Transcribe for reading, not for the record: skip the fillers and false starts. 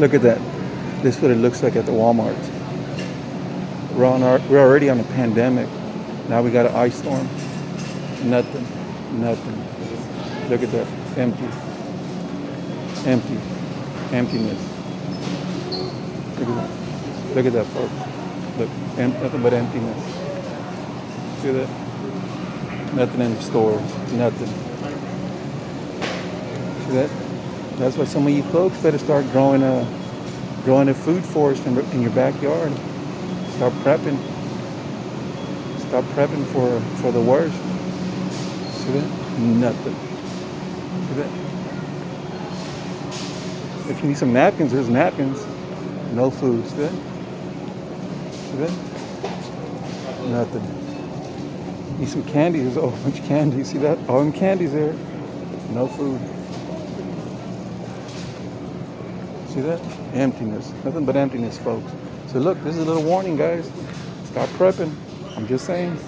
Look at that. This is what it looks like at the Walmart. We're already on a pandemic. Now we got an ice storm. Nothing. Nothing. Look at that. Empty. Empty. Emptiness. Look at that. Look at that, folks. Look. Nothing but emptiness. See that? Nothing in the stores. Nothing. See that? That's why some of you folks better start growing a food forest in your backyard. Start prepping. Start prepping for the worst. See that? Nothing. See that? If you need some napkins, there's napkins. No food. See that? See that? Nothing. Need some candy. There's a whole bunch of candy. See that? All them candies there. No food. See that? Emptiness. Nothing but emptiness, folks. So look, this is a little warning, guys. Stop prepping. I'm just saying.